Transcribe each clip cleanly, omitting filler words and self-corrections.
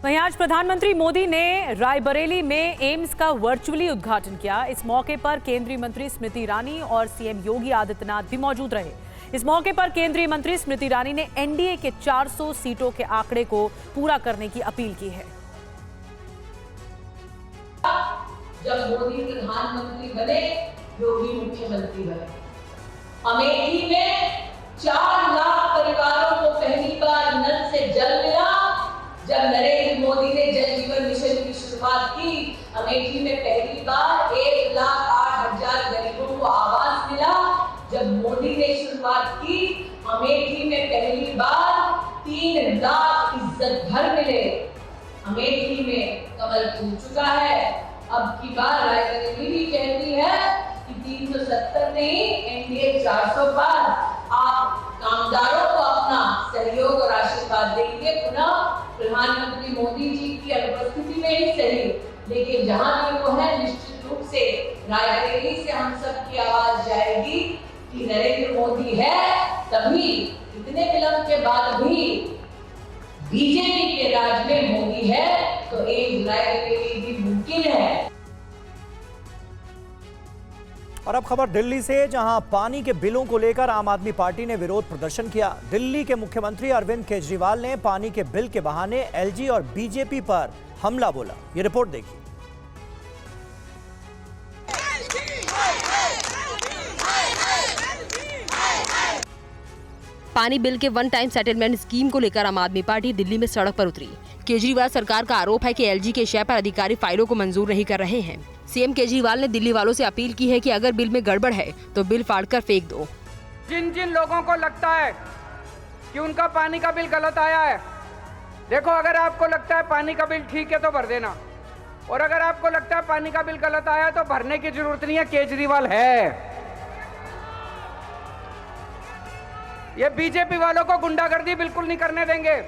वहीं आज प्रधानमंत्री मोदी ने रायबरेली में एम्स का वर्चुअली उद्घाटन किया। इस मौके पर केंद्रीय मंत्री स्मृति ईरानी और सीएम योगी आदित्यनाथ भी मौजूद रहे। इस मौके पर केंद्रीय मंत्री स्मृति ईरानी ने एनडीए के 400 सीटों के आंकड़े को पूरा करने की अपील की है। जब मोदी प्रधानमंत्री बने, योगी मुख्यमंत्री बने, अमेठी में 4 लाख परिवारों को पहली बार नल से जल मिला। जब नरेंद्र मोदी ने जल जीवन मिशन की शुरुआत की, अमेठी में पहली बार 1,08,000 गरीबों को आवास मिला। जब मोदी ने शुरुआत की, अमेठी में पहली बार 3 लाख इज्जत घर मिले। अमेठी में कमल खिल चुका है। अब की बार रायबरेली भी कहती है कि 370 नहीं, एनडीए 400 पार। आप कामगारों को अपना सहयोग और आशीर्वाद देंगे। पुनः प्रधानमंत्री मोदी जी की अनुपस्थिति में ही सही, लेकिन जहां भी वो है, निश्चित रूप से रायबरेली से हम सब की आवाज जाएगी कि नरेंद्र मोदी है। तभी इतने विलंब के बाद भी बीजेपी के राज में मोदी है, तो एक रायबरेली भी मुमकिन है। और अब खबर दिल्ली से, जहां पानी के बिलों को लेकर आम आदमी पार्टी ने विरोध प्रदर्शन किया। दिल्ली के मुख्यमंत्री अरविंद केजरीवाल ने पानी के बिल के बहाने एलजी और बीजेपी पर हमला बोला। ये रिपोर्ट देखिए। पानी बिल के वन टाइम सेटलमेंट स्कीम को लेकर आम आदमी पार्टी दिल्ली में सड़क पर उतरी। केजरीवाल सरकार का आरोप है कि एलजी के शय पर अधिकारी फाइलों को मंजूर नहीं कर रहे हैं। सीएम केजरीवाल ने दिल्ली वालों से अपील की है कि अगर बिल में गड़बड़ है तो बिल फाड़कर फेंक दो। जिन जिन लोगों को लगता है कि उनका पानी का बिल गलत आया है, देखो, अगर आपको लगता है पानी का बिल ठीक है तो भर देना, और अगर आपको लगता है पानी का बिल गलत आया है तो भरने की जरूरत नहीं है। केजरीवाल है, ये बीजेपी वालों को गुंडागर्दी बिल्कुल नहीं करने देंगे।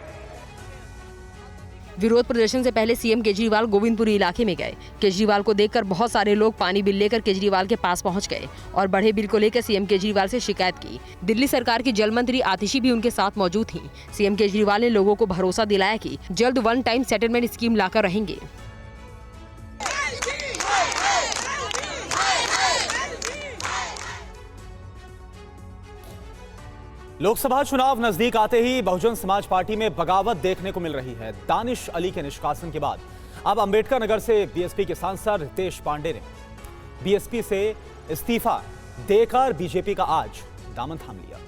विरोध प्रदर्शन से पहले सीएम केजरीवाल गोविंदपुरी इलाके में गए। केजरीवाल को देखकर बहुत सारे लोग पानी बिल लेकर केजरीवाल के पास पहुंच गए और बढ़े बिल को लेकर सीएम केजरीवाल से शिकायत की। दिल्ली सरकार की जल मंत्री आतिशी भी उनके साथ मौजूद थीं। सीएम केजरीवाल ने लोगों को भरोसा दिलाया कि जल्द वन टाइम सेटलमेंट स्कीम लाकर रहेंगे। लोकसभा चुनाव नजदीक आते ही बहुजन समाज पार्टी में बगावत देखने को मिल रही है। दानिश अली के निष्कासन के बाद अब अंबेडकर नगर से बीएसपी के सांसद रितेश पांडे ने बीएसपी से इस्तीफा देकर बीजेपी का आज दामन थाम लिया।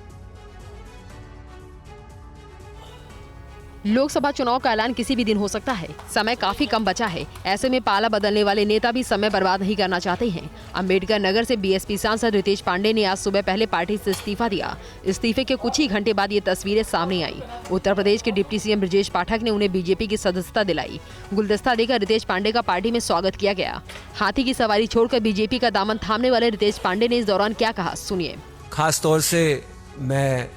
लोकसभा चुनाव का ऐलान किसी भी दिन हो सकता है। समय काफी कम बचा है। ऐसे में पाला बदलने वाले नेता भी समय बर्बाद नहीं करना चाहते हैं। अंबेडकर नगर से बीएसपी सांसद रितेश पांडे ने आज सुबह पहले पार्टी से इस्तीफा दिया। इस्तीफे के कुछ ही घंटे बाद ये तस्वीरें सामने आई। उत्तर प्रदेश के डिप्टी सीएम ब्रजेश पाठक ने उन्हें बीजेपी की सदस्यता दिलाई। गुलदस्ता देकर रितेश पांडे का पार्टी में स्वागत किया गया। हाथी की सवारी छोड़कर बीजेपी का दामन थामने वाले रितेश पांडे ने इस दौरान क्या कहा, सुनिए। खास तौर से मैं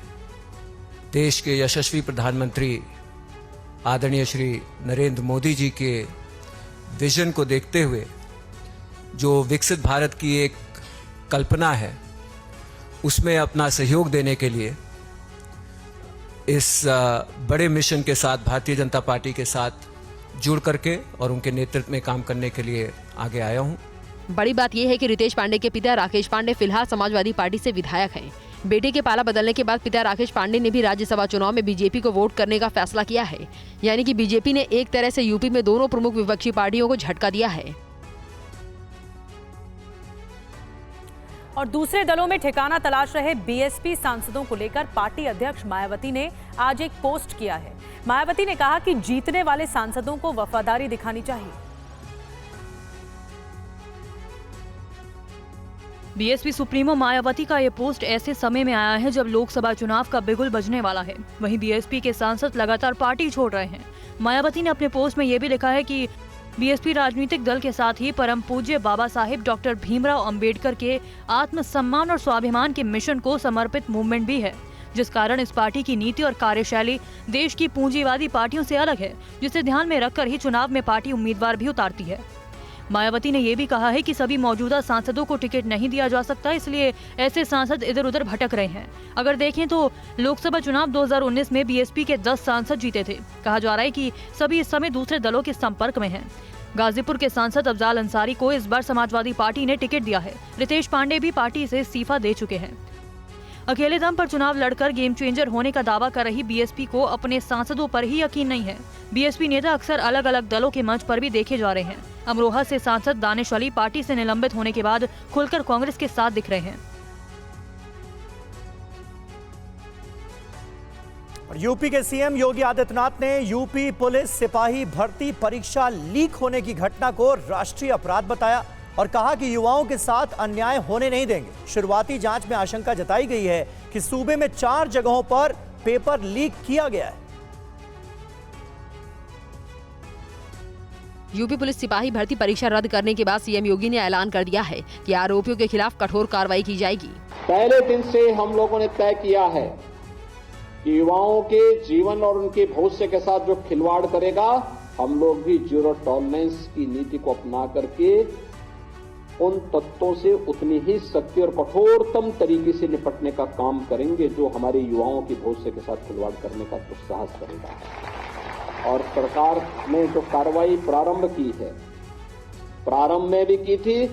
देश के यशस्वी प्रधानमंत्री आदरणीय श्री नरेंद्र मोदी जी के विजन को देखते हुए जो विकसित भारत की एक कल्पना है, उसमें अपना सहयोग देने के लिए इस बड़े मिशन के साथ भारतीय जनता पार्टी के साथ जुड़ करके और उनके नेतृत्व में काम करने के लिए आगे आया हूं। बड़ी बात यह है कि रितेश पांडे के पिता राकेश पांडे फिलहाल समाजवादी पार्टी से विधायक हैं। बेटे के पाला बदलने के बाद पिता राकेश पांडे ने भी राज्यसभा चुनाव में बीजेपी को वोट करने का फैसला किया है। यानी कि बीजेपी ने एक तरह से यूपी में दोनों प्रमुख विपक्षी पार्टियों को झटका दिया है। और दूसरे दलों में ठिकाना तलाश रहे बीएसपी सांसदों को लेकर पार्टी अध्यक्ष मायावती ने आज एक पोस्ट किया है। मायावती ने कहा कि जीतने वाले सांसदों को वफादारी दिखानी चाहिए। बीएसपी सुप्रीमो मायावती का ये पोस्ट ऐसे समय में आया है जब लोकसभा चुनाव का बिगुल बजने वाला है। वहीं बीएसपी के सांसद लगातार पार्टी छोड़ रहे हैं। मायावती ने अपने पोस्ट में ये भी लिखा है कि बीएसपी राजनीतिक दल के साथ ही परम पूज्य बाबा साहेब डॉक्टर भीमराव अंबेडकर के आत्मसम्मान और स्वाभिमान के मिशन को समर्पित मूवमेंट भी है, जिस कारण इस पार्टी की नीति और कार्यशैली देश की पूंजीवादी पार्टियों से अलग है, जिसे ध्यान में रखकर ही चुनाव में पार्टी उम्मीदवार भी उतारती है। मायावती ने ये भी कहा है कि सभी मौजूदा सांसदों को टिकट नहीं दिया जा सकता, इसलिए ऐसे सांसद इधर उधर भटक रहे हैं। अगर देखें तो लोकसभा चुनाव 2019 में बीएसपी के 10 सांसद जीते थे। कहा जा रहा है कि सभी इस समय दूसरे दलों के संपर्क में हैं। गाजीपुर के सांसद अफजाल अंसारी को इस बार समाजवादी पार्टी ने टिकट दिया है। रितेश पांडे भी पार्टी से इस्तीफा दे चुके हैं। अकेले दम पर चुनाव लड़कर गेम चेंजर होने का दावा कर रही बीएसपी को अपने सांसदों पर ही यकीन नहीं है। बीएसपी नेता अक्सर अलग अलग दलों के मंच पर भी देखे जा रहे हैं। अमरोहा से सांसद दानिश अली पार्टी से निलंबित होने के बाद खुलकर कांग्रेस के साथ दिख रहे हैं। यूपी के सीएम योगी आदित्यनाथ ने यूपी पुलिस सिपाही भर्ती परीक्षा लीक होने की घटना को राष्ट्रीय अपराध बताया और कहा कि युवाओं के साथ अन्याय होने नहीं देंगे। शुरुआती जांच में आशंका जताई गई है कि सूबे में 4 जगहों पर पेपर लीक किया गया है। यूपी पुलिस सिपाही भर्ती परीक्षा रद्द करने के बाद सीएम योगी ने ऐलान कर दिया है कि आरोपियों के खिलाफ कठोर कार्रवाई की जाएगी। पहले दिन से हम लोगों ने तय किया है कि युवाओं के जीवन और उनके भविष्य के साथ जो खिलवाड़ करेगा, हम लोग भी जीरो टॉलरेंस की नीति को अपना करके उन तत्वों से उतनी ही सख्ती और कठोरतम तरीके से निपटने का काम करेंगे जो हमारे युवाओं के भविष्य के साथ खिलवाड़ करने का दुस्साहस करेगा। और सरकार ने जो कार्रवाई प्रारंभ की है, प्रारंभ में भी की थी,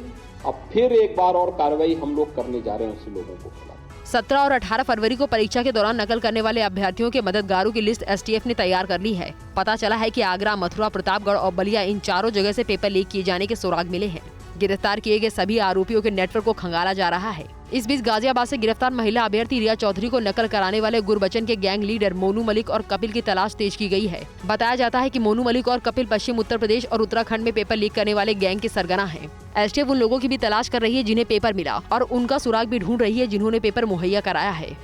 अब फिर एक बार और कार्रवाई हम लोग करने जा रहे हैं उसी लोगों को खिलाफ। 17 और 18 फरवरी को परीक्षा के दौरान नकल करने वाले अभ्यर्थियों के मददगारों की लिस्ट एसटीएफ ने तैयार कर ली है। पता चला है कि आगरा, मथुरा, प्रतापगढ़ और बलिया, इन चारों जगह से पेपर लीक किए जाने के सुराग मिले हैं। गिरफ्तार किए गए सभी आरोपियों के नेटवर्क को खंगाला जा रहा है। इस बीच गाजियाबाद से गिरफ्तार महिला अभ्यर्थी रिया चौधरी को नकल कराने वाले गुरबचन के गैंग लीडर मोनू मलिक और कपिल की तलाश तेज की गई है। बताया जाता है कि मोनू मलिक और कपिल पश्चिम उत्तर प्रदेश और उत्तराखंड में पेपर लीक करने वाले गैंग के सरगना हैं। एसटीएफ उन लोगों की भी तलाश कर रही है जिन्हें पेपर मिला और उनका सुराग भी ढूंढ रही है जिन्होंने पेपर मुहैया कराया है।